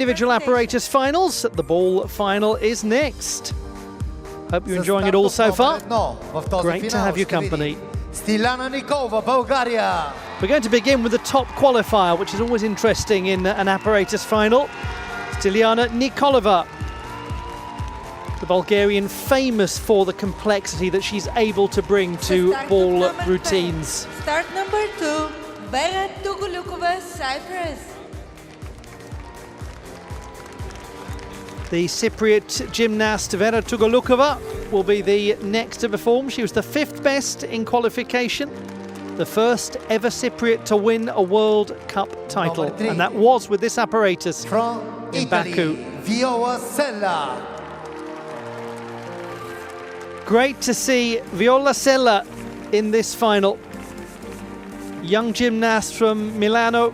Individual apparatus finals. The ball final is next. Hope you're enjoying it all so far. Great to have your company. We're going to begin with the top qualifier, which is always interesting in an apparatus final. Styliana Nikolova, the Bulgarian, famous for the complexity that she's able to bring to ball routines. Start number 2, Vera Tugulukova, Cyprus. The Cypriot gymnast Vera Tugulukova will be the next to perform. She was the 5th best in qualification, the first ever Cypriot to win a World Cup title, and that was with this apparatus in Baku. Viola Sella. Great to see Viola Sella in this final. Young gymnast from Milano.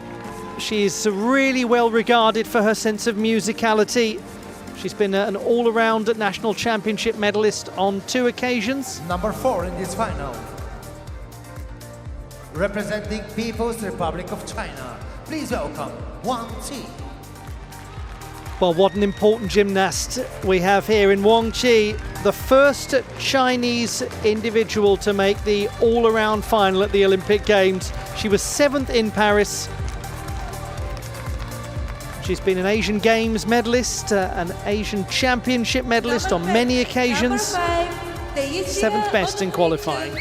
She's really well regarded for her sense of musicality. She's been an all-around national championship medalist on 2 occasions. Number 4 in this final. Representing People's Republic of China, please welcome Wang Qi. Well, what an important gymnast we have here in Wang Qi, the first Chinese individual to make the all-around final at the Olympic Games. She was 7th in Paris. She's been an Asian Games medalist, an Asian Championship medalist on many occasions. 7th best in qualifying.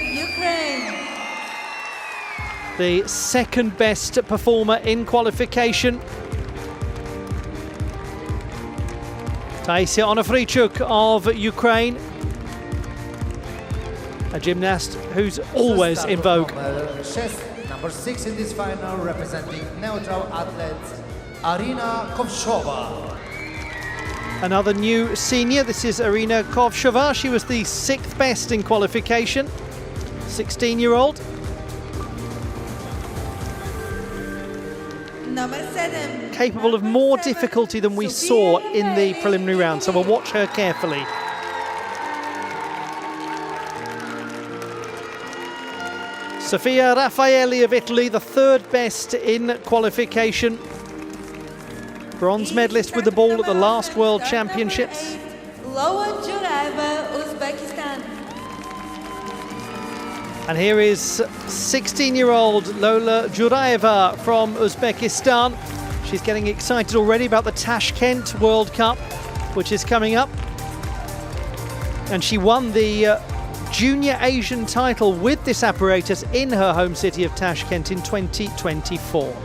The 2nd best performer in qualification. Taisia Onofrійчук of Ukraine. A gymnast who's always in vogue. Number 6 in this final, representing neutral athlete Arina Kovshova. Another new senior, this is Arina Kovshova. She was the 6th best in qualification, 16-year-old. Number 7. Capable of more difficulty than we saw in the preliminary round, so we'll watch her carefully. Sofia Raffaelli of Italy, the 3rd best in qualification. Bronze medalist with the ball at the last World Championships. Lola Juraeva, Uzbekistan. And here is 16-year-old Lola Juraeva from Uzbekistan. She's getting excited already about the Tashkent World Cup, which is coming up. And she won the Junior Asian title with this apparatus in her home city of Tashkent in 2024.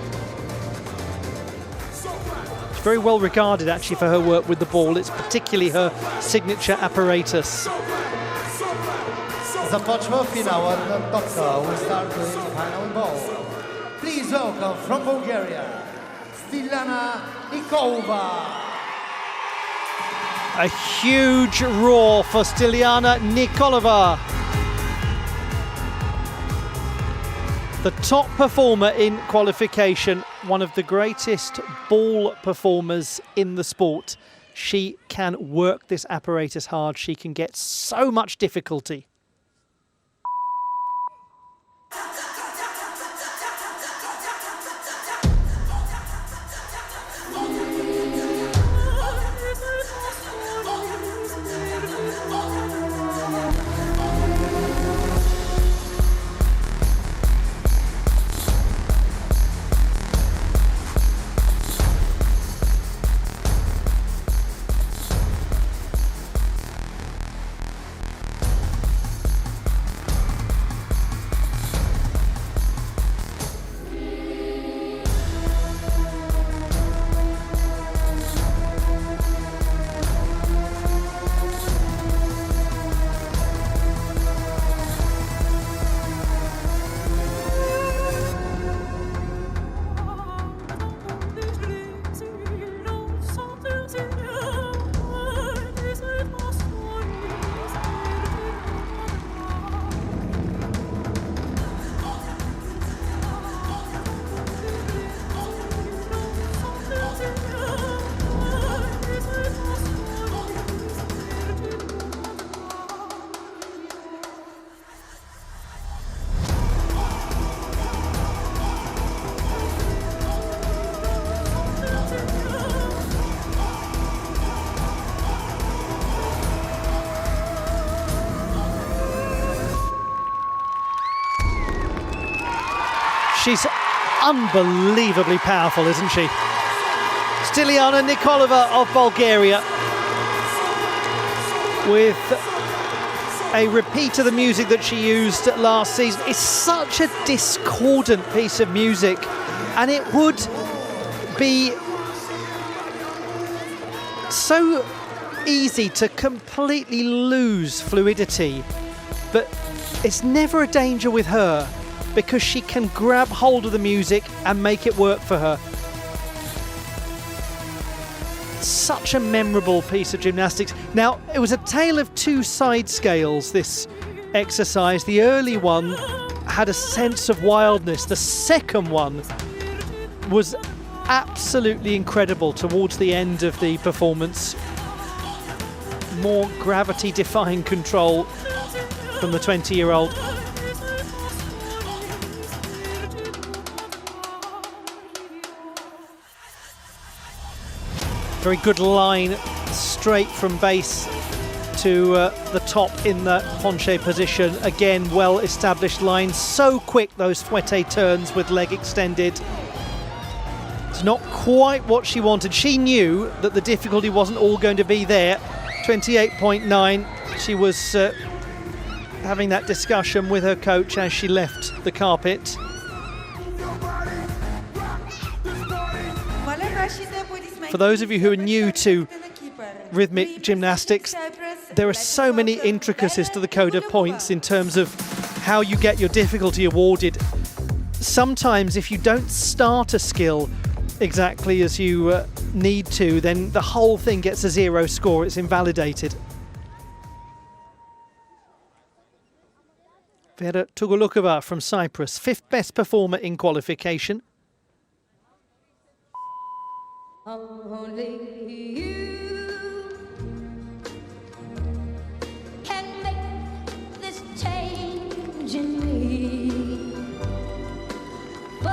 Very well regarded actually for her work with the ball. It's particularly her signature apparatus. Započва finał Totka will start with the final ball. Please welcome from Bulgaria, Styliana Nikolova. A huge roar for Styliana Nikolova. The top performer in qualification, one of the greatest ball performers in the sport. She can work this apparatus hard. She can get so much difficulty. She's unbelievably powerful, isn't she? Stiliana Nikolova of Bulgaria with a repeat of the music that she used last season. It's such a discordant piece of music, and it would be so easy to completely lose fluidity, but it's never a danger with her because she can grab hold of the music and make it work for her. Such a memorable piece of gymnastics. Now, it was a tale of two side scales, this exercise. The early one had a sense of wildness. The second one was absolutely incredible towards the end of the performance. More gravity-defying control from the 20-year-old. Very good line, straight from base to the top in the penché position. Again, well-established line. So quick, those fouette turns with leg extended. It's not quite what she wanted. She knew that the difficulty wasn't all going to be there. 28.9. She was having that discussion with her coach as she left the carpet. For those of you who are new to rhythmic gymnastics, there are so many intricacies to the code of points in terms of how you get your difficulty awarded. Sometimes if you don't start a skill exactly as you need to, then the whole thing gets a 0 score. It's invalidated. Vera Tugulukova from Cyprus, 5th best performer in qualification. Only you can make this change in me. For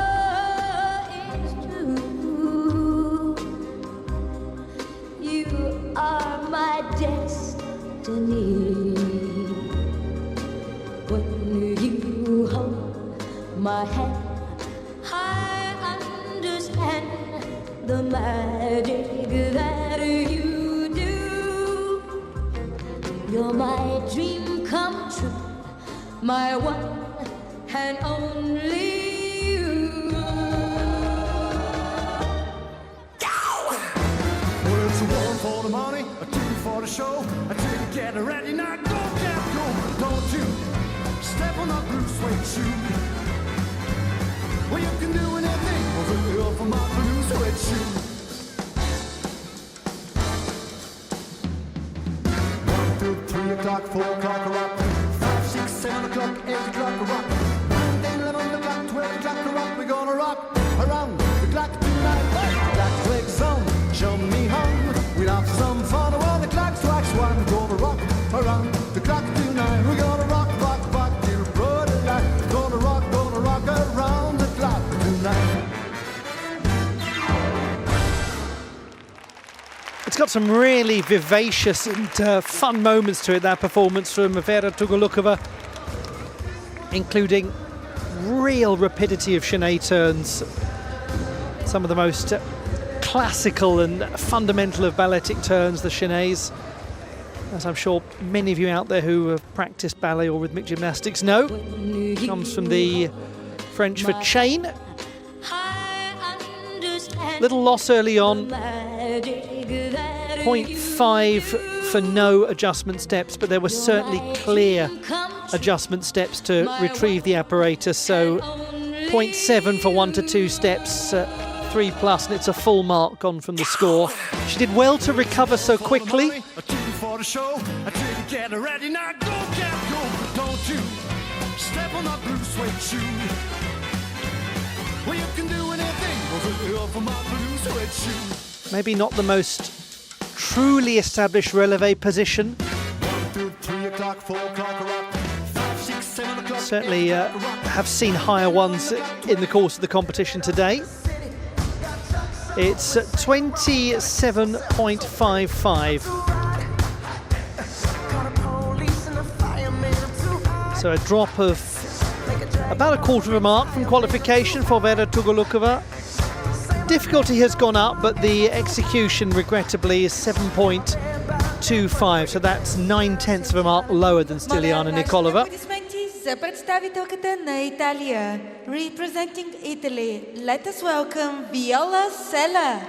it's true, you are my destiny. When you hold my hand, I understand the magic that you do. You're my dream come true, my one and only you. Well, it's a 1 for the money, a 2 for the show, a 2 to get ready. Now go, get go, don't you step on that blue suede shoe. Well, you can do anything, over here for my blue suede shoe. 1, 2, 3 o'clock, 4 o'clock, a rock. 5, 6, 7 o'clock, 8 o'clock, a rock. 9, 10, 11 o'clock, 12 o'clock, a rock. We're gonna rock around the clock tonight. The clock clicks on, show me home. We'll have some fun while the clock strikes 1. We're gonna rock around the clock tonight. We're gonna rock, rock, rock till broad daylight. Gonna rock around the clock tonight. It's got some really vivacious and fun moments to it, that performance from Vera Tugulukova, including real rapidity of chaîné turns, some of the most classical and fundamental of balletic turns, the chaînés, as I'm sure many of you out there who have practiced ballet or rhythmic gymnastics know. Comes from the French for chain. Little loss early on, 0.5 for no adjustment steps, but there were certainly clear adjustment steps to retrieve the apparatus, so 0.7 for 1 to 2 steps, 3 plus, and it's a full mark gone from the score. She did well to recover so quickly. A 2 for the show, a 2 to get ready. Now go, get go, don't you step on that blue suede shoe. Well, you can do anything over here for my blue suede shoe. Maybe not the most truly established releve position. 1, 2, 3 o'clock, 4 o'clock, a rock. 5, 6, 7 o'clock. Certainly have seen higher ones in the course of the competition today. It's 27.55. So a drop of about a quarter of a mark from qualification for Vera Tugolukova. Difficulty has gone up, but the execution, regrettably, is 7.25, so that's 9/10 of a mark lower than Stiliana Nikolova. За представителката на Италия, representing Italy, let us welcome Viola Sella.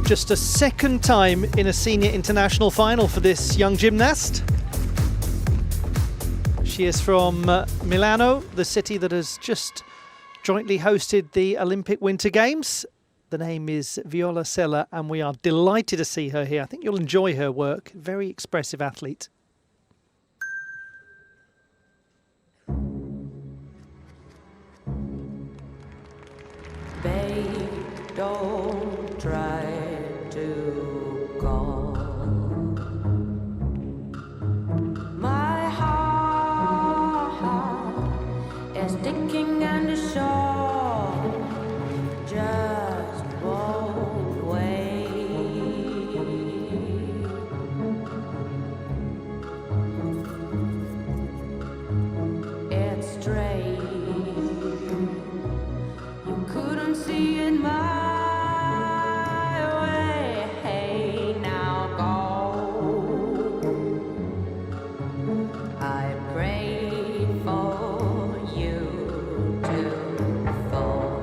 Just a second time in a senior international final for this young gymnast. She is from Milano, the city that has just jointly hosted the Olympic Winter Games. The name is Viola Sella, and we are delighted to see her here. I think you'll enjoy her work. Very expressive athlete. Babe, don't try to call. My heart is sticking and the shawl just won't wait. It's strange, you couldn't see it my way. Hey, now go. I prayed for you to fall.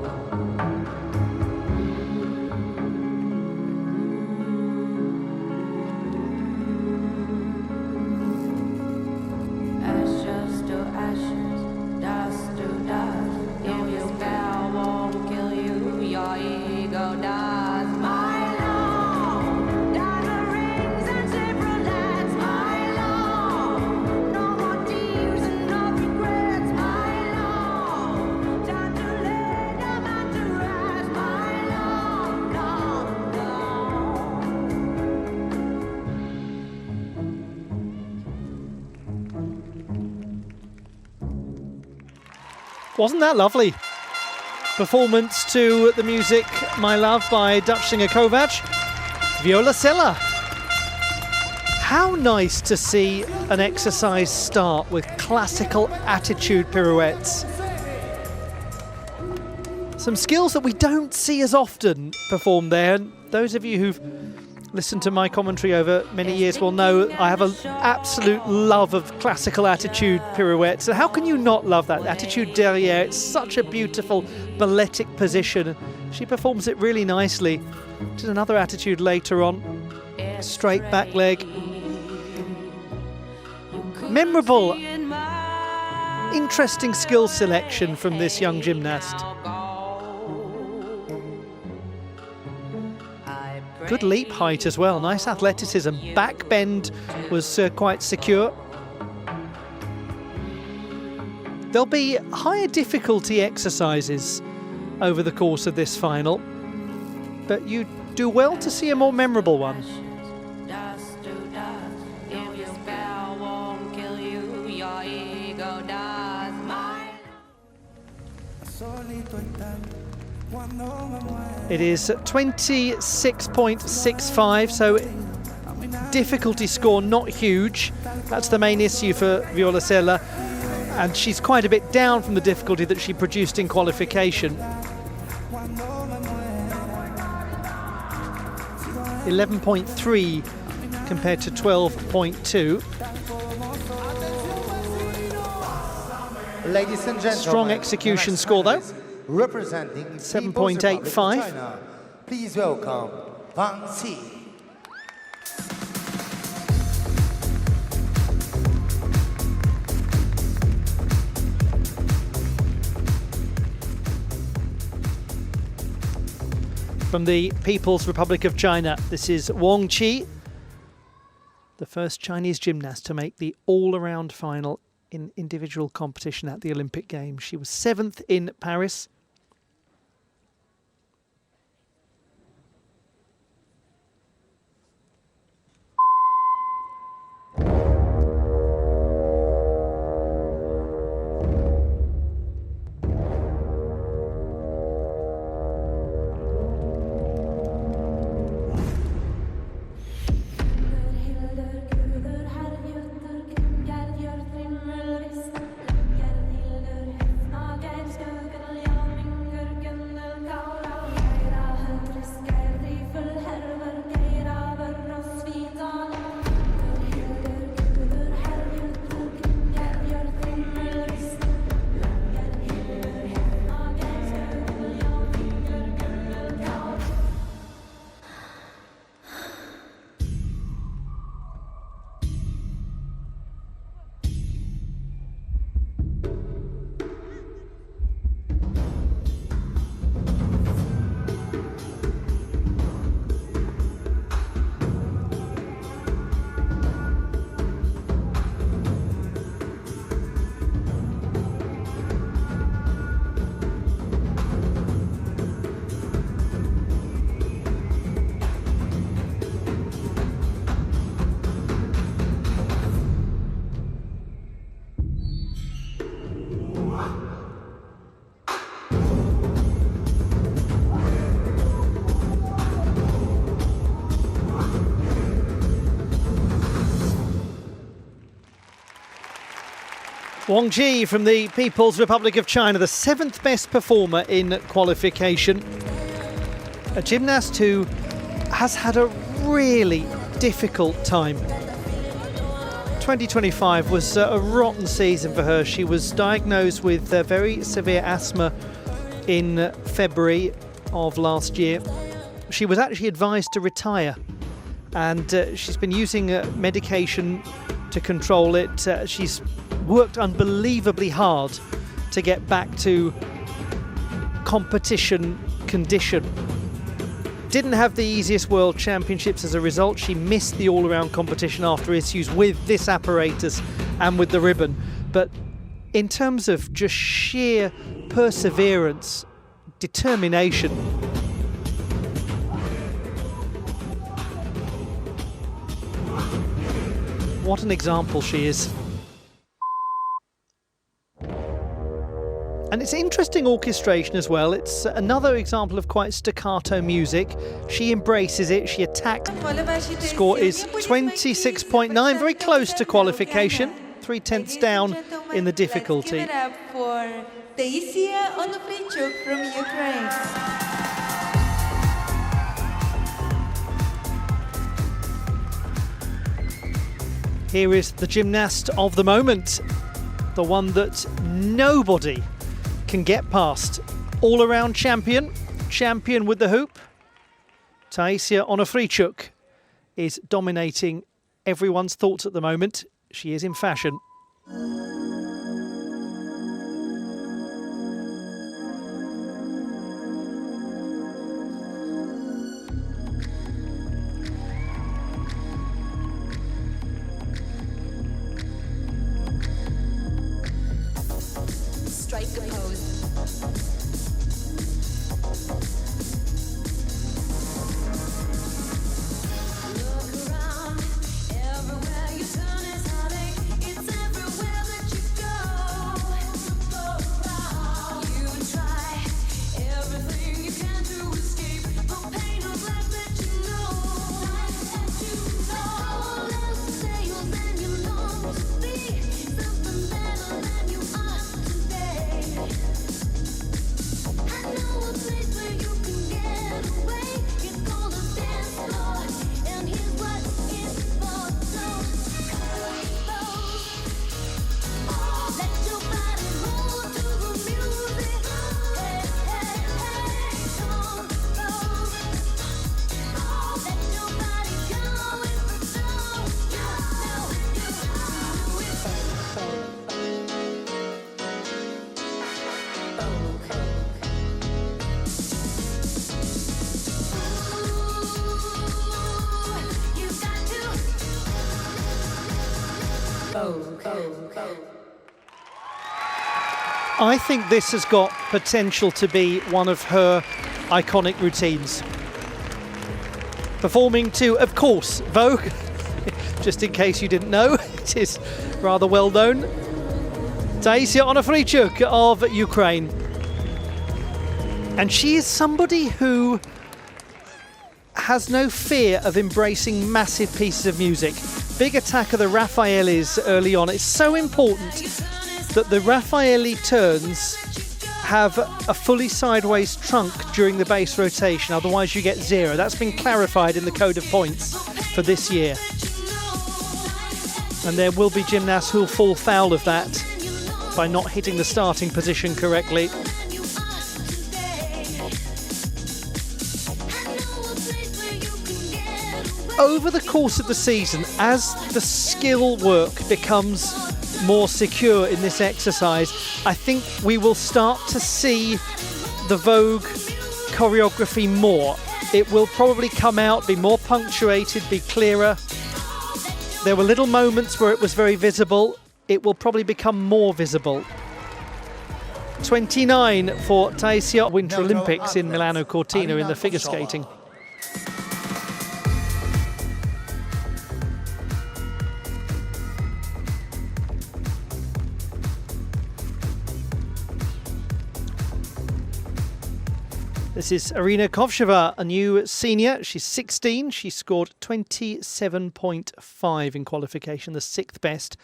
Ashes to ashes, dust to dust. If your spell won't kill you, your ego does. My love, diamond rings and chevrolets. My love, no more tears and no regrets. My love, time to lay down and to rest. My love, gone, gone. Wasn't that lovely? Performance to the music My Love by Dutch singer Kovac. Viola Sella. How nice to see an exercise start with classical attitude pirouettes. Some skills that we don't see as often performed there. And those of you who've listened to my commentary over many years will know I have an absolute love of classical attitude pirouettes. So how can you not love that? Attitude derrière, it's such a beautiful balletic position. She performs it really nicely. Just another attitude later on. Straight back leg. Memorable, interesting skill selection from this young gymnast. Good leap height as well, nice athleticism. Back bend was quite secure. There'll be higher difficulty exercises over the course of this final, but you do well to see a more memorable one. Dust to dust. If your spell won't kill you, your ego does. My It is 26.65, so difficulty score not huge. That's the main issue for Viola Sella, and she's quite a bit down from the difficulty that she produced in qualification. 11.3 compared to 12.2. Ladies and gentlemen, Strong execution score though. Representing 7.85. China, please welcome Wang Xi. From the People's Republic of China, this is Wang Qi, the first Chinese gymnast to make the all-around final in individual competition at the Olympic Games. She was 7th in Paris. Wang Ji from the People's Republic of China, the 7th best performer in qualification. A gymnast who has had a really difficult time. 2025 was a rotten season for her. She was diagnosed with very severe asthma in February of last year. She was actually advised to retire, and she's been using medication to control it. She's worked unbelievably hard to get back to competition condition. Didn't have the easiest World Championships as a result. She missed the all-around competition after issues with this apparatus and with the ribbon. But in terms of just sheer perseverance, determination, what an example she is. And it's interesting orchestration as well. It's another example of quite staccato music. She embraces it, she attacks. Score is 26.9, very close to qualification, 3/10 down in the difficulty. Let's give it up for Onofrійchuk from Ukraine. Here is the gymnast of the moment, the one that nobody can get past. All-around champion, champion with the hoop. Onofrійchuk is dominating everyone's thoughts at the moment. She is in fashion. Strike a pose. Look around, everywhere you turn is heartache. It's everywhere that you go. You try everything you can to escape the pain of life that you know. All else fails and you long to be something better than you are today. I know a place where you can get away. It's called a dance floor, and here's what it's for. So let your body move to the music. Hey, hey, hey, come let your body go with the flow. You know you I think this has got potential to be one of her iconic routines. Performing to, of course, Vogue, just in case you didn't know, it is rather well known. Onofrійchuk of Ukraine. And she is somebody who has no fear of embracing massive pieces of music. Big attack of the Raffaellis early on. It's so important that the Raffaelli turns have a fully sideways trunk during the base rotation, otherwise you get 0. That's been clarified in the code of points for this year. And there will be gymnasts who'll fall foul of that by not hitting the starting position correctly. Over the course of the season, as the skill work becomes more secure in this exercise, I think we will start to see the Vogue choreography more. It will probably come out, be more punctuated, be clearer. There were little moments where it was very visible. It will probably become more visible. 29 for Taisia, Winter Olympics in Milano Cortina in the figure skating. This is Arina Kovsheva, a new senior. She's 16. She scored 27.5 in qualification, the 6th best.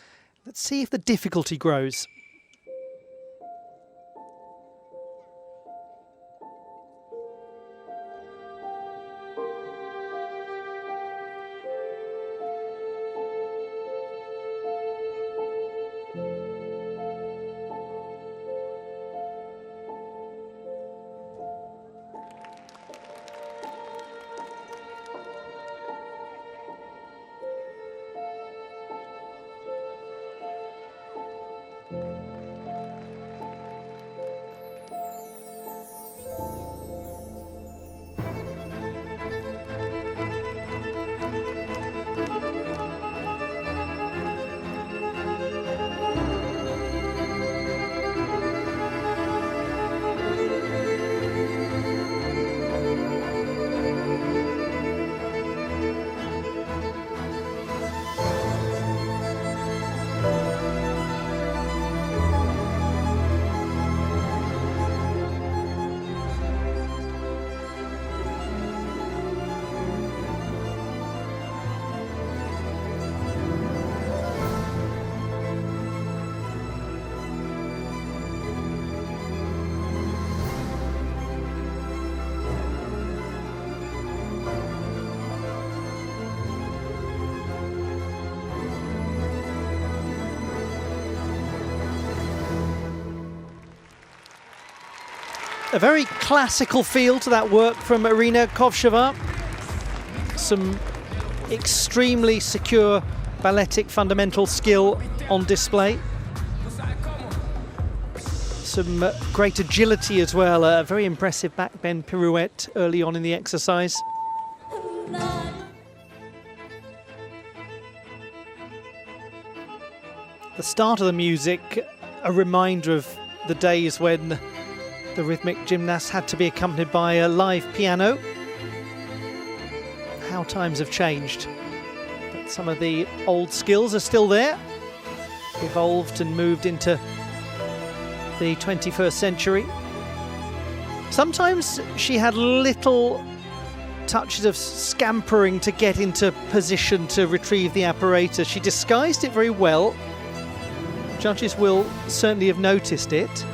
Let's see if the difficulty grows. A very classical feel to that work from Irina Kovsheva. Some extremely secure balletic fundamental skill on display. Some great agility as well, a very impressive backbend pirouette early on in the exercise. The start of the music, a reminder of the days when the rhythmic gymnast had to be accompanied by a live piano. How times have changed. But some of the old skills are still there, evolved and moved into the 21st century. Sometimes she had little touches of scampering to get into position to retrieve the apparatus. She disguised it very well. Judges will certainly have noticed it.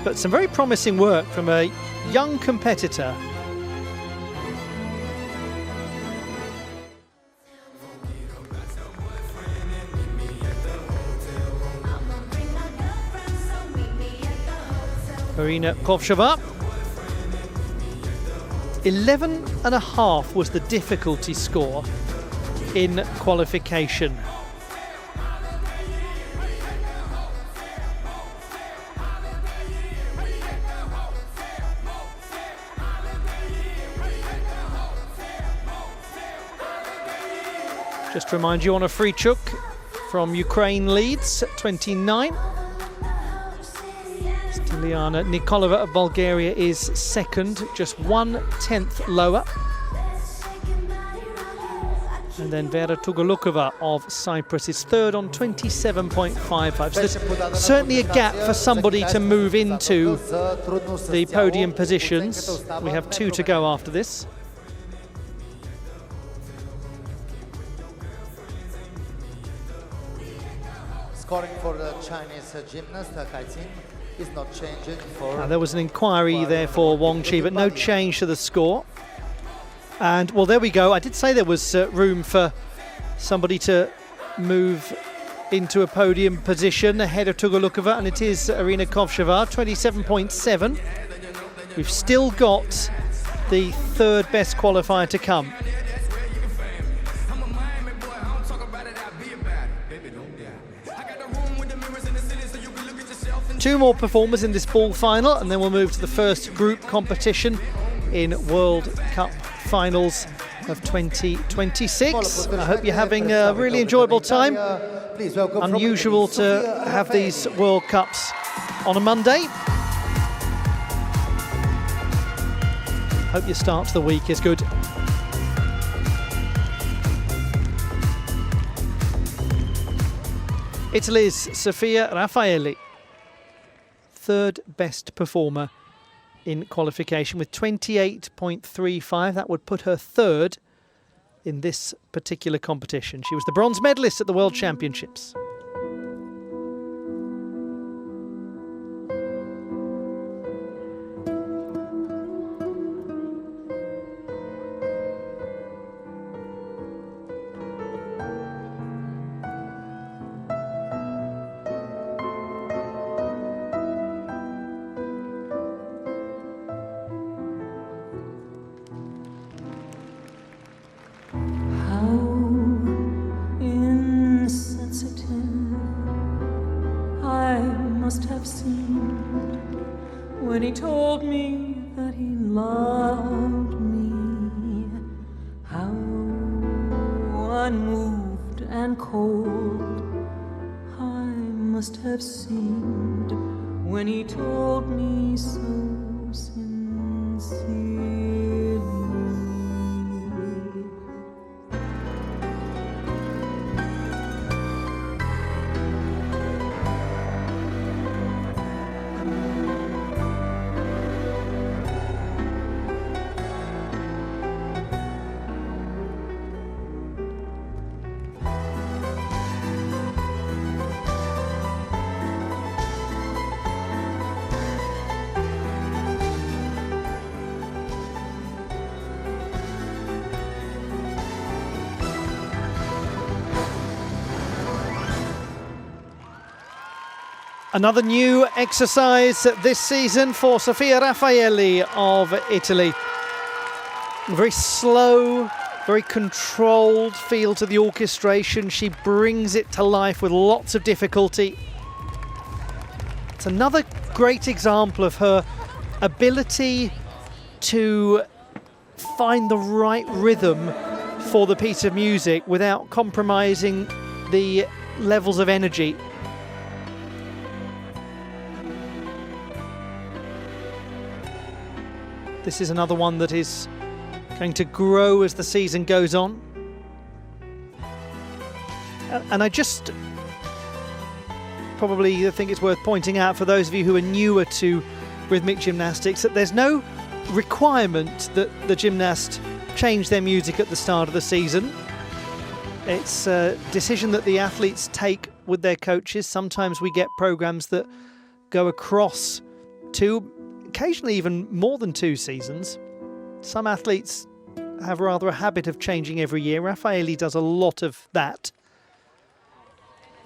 But some very promising work from a young competitor. Irina Kovsheva. 11.5 was the difficulty score in qualification. Just to remind you, Onofrійчуk from Ukraine leads at 29. Stiliana Nikolova of Bulgaria is second, just 1/10 lower. And then Vera Tugolukova of Cyprus is third on 27.55. So there's certainly a gap for somebody to move into the podium positions. We have 2 to go after this. Scoring for the Chinese gymnast, Kaitin, is not changing for... There was an inquiry there for Wang Chi, but no change to the score. And, well, there we go. I did say there was room for somebody to move into a podium position ahead of Tugolukova, and it is Irina Kovsheva, 27.7. We've still got the third best qualifier to come. Two more performers in this ball final, and then we'll move to the first group competition in World Cup finals of 2026. I hope you're having a really enjoyable time. Unusual to have these World Cups on a Monday. Hope your start to the week is good. Italy's Sofia Raffaelli, third best performer in qualification with 28.35. That would put her third in this particular competition. She was the bronze medalist at the World Championships. Must have seen when he told me that he loved me, how unmoved and cold I must have seemed when he told me so sincerely. Another new exercise this season for Sofia Raffaelli of Italy. Very slow, very controlled feel to the orchestration. She brings it to life with lots of difficulty. It's another great example of her ability to find the right rhythm for the piece of music without compromising the levels of energy. This is another one that is going to grow as the season goes on. And I just probably think it's worth pointing out for those of you who are newer to rhythmic gymnastics that there's no requirement that the gymnast change their music at the start of the season. It's a decision that the athletes take with their coaches. Sometimes we get programs that go across 2, occasionally even more than 2 seasons. Some athletes have rather a habit of changing every year. Raffaelli does a lot of that.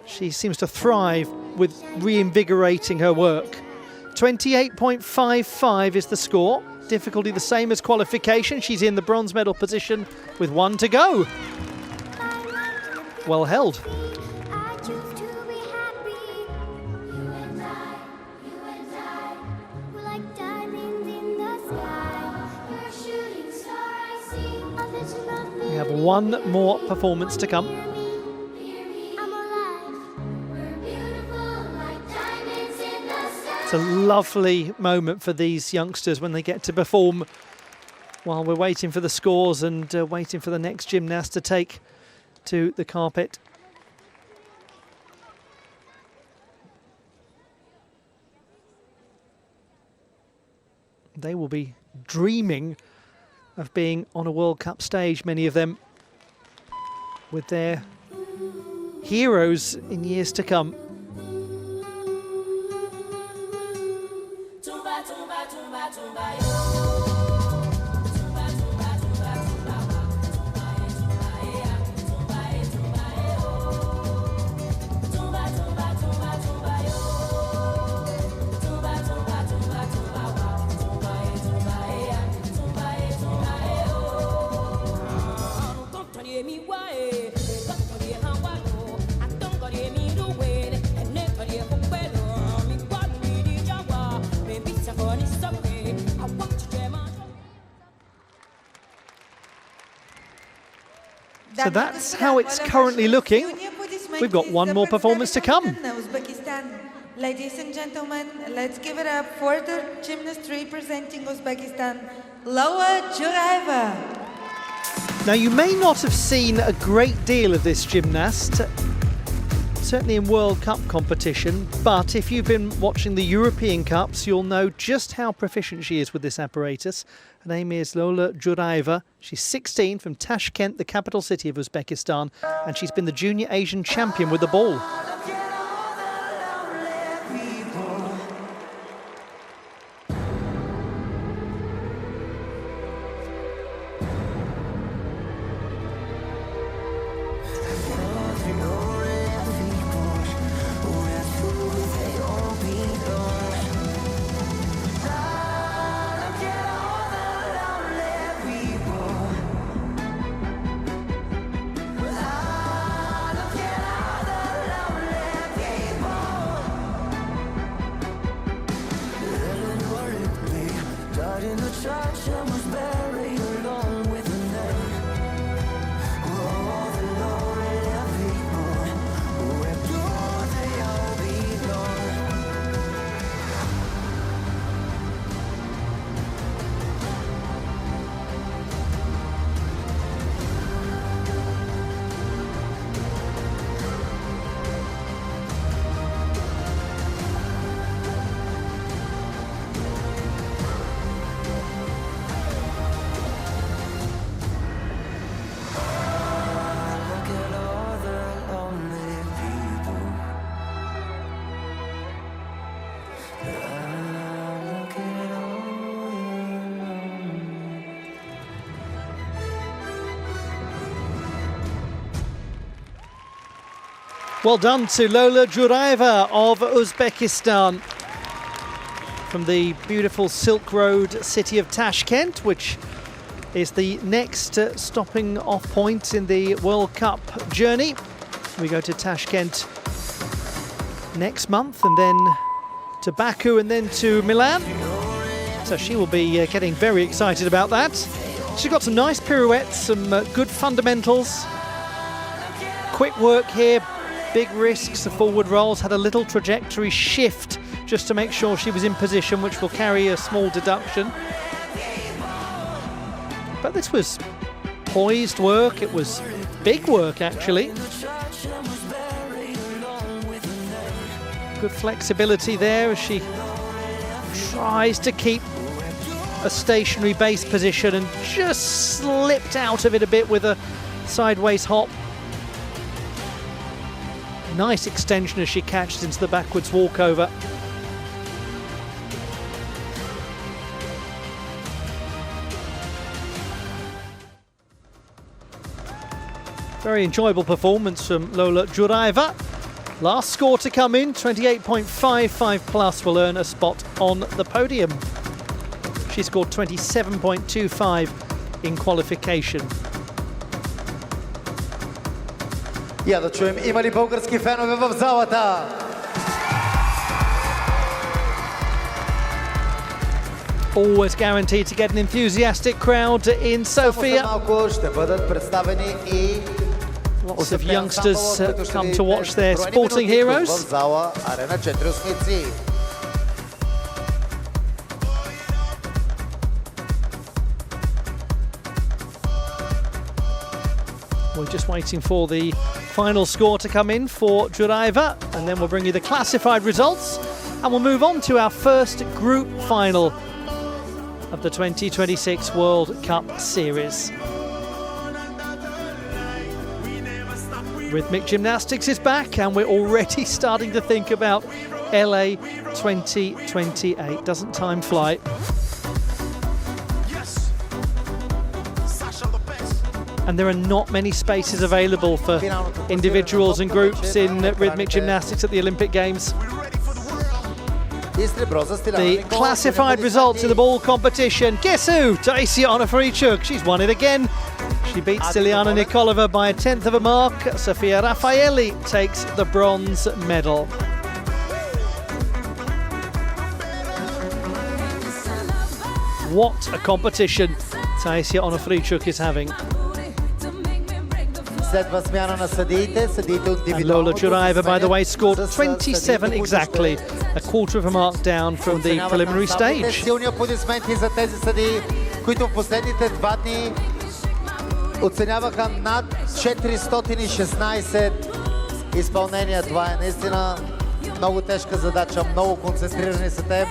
She seems to thrive with reinvigorating her work. 28.55 is the score. Difficulty the same as qualification. She's in the bronze medal position with 1 to go. Well held. We have 1 more performance to come. It's a lovely moment for these youngsters when they get to perform while we're waiting for the scores and waiting for the next gymnast to take to the carpet. They will be dreaming of being on a World Cup stage, many of them, with their heroes in years to come. So that's how it's currently looking. We've got 1 more performance to come. Ladies and gentlemen, let's give it up for the gymnast representing Uzbekistan, Lola Juraeva. Now, you may not have seen a great deal of this gymnast, certainly in World Cup competition, but if you've been watching the European Cups, you'll know just how proficient she is with this apparatus. Her name is Lola Juraeva. She's 16 from Tashkent, the capital city of Uzbekistan, and she's been the Junior Asian champion with the ball. Well done to Lola Juraeva of Uzbekistan from the beautiful Silk Road city of Tashkent, which is the next stopping off point in the World Cup journey. We go to Tashkent next month and then to Baku and then to Milan. So she will be getting very excited about that. She's got some nice pirouettes, some good fundamentals. Quick work here, big risks, the forward rolls, had a little trajectory shift just to make sure she was in position, which will carry a small deduction. But this was poised work, it was big work actually. Good flexibility there as she tries to keep a stationary base position and just slipped out of it a bit with a sideways hop. Nice extension as she catches into the backwards walkover. Very enjoyable performance from Lola Juraeva. Last score to come in, 28.55 plus, will earn a spot on the podium. She scored 27.25 in qualification. Я да чуем, има ли български фенове в залата? Always guaranteed to get an enthusiastic crowd in Sofia. Малко ще бъдат представени и Lots of youngsters come to watch their sporting heroes. в зала Арена 4 Осмици. We're just waiting for the final score to come in for Juraeva, and then we'll bring you the classified results, and we'll move on to our first group final of the 2026 World Cup Series. Rhythmic Gymnastics is back, and we're already starting to think about LA 2028. Doesn't time fly? And there are not many spaces available for individuals and groups in rhythmic gymnastics at the Olympic Games. The classified results of the ball competition. Guess who? Taisia Onofrійchuk. She's won it again. She beats Stiliana Nikolova by a tenth of a mark. Sofia Raffaelli takes the bronze medal. What a competition Taisia Onofrійchuk is having. And Lola Juraeva, by the way, scored 27 exactly, a quarter of a mark down from the preliminary stage. Оценяваха над 416 изпълнения. Това е наистина много тежка задача, много концентрирани са те.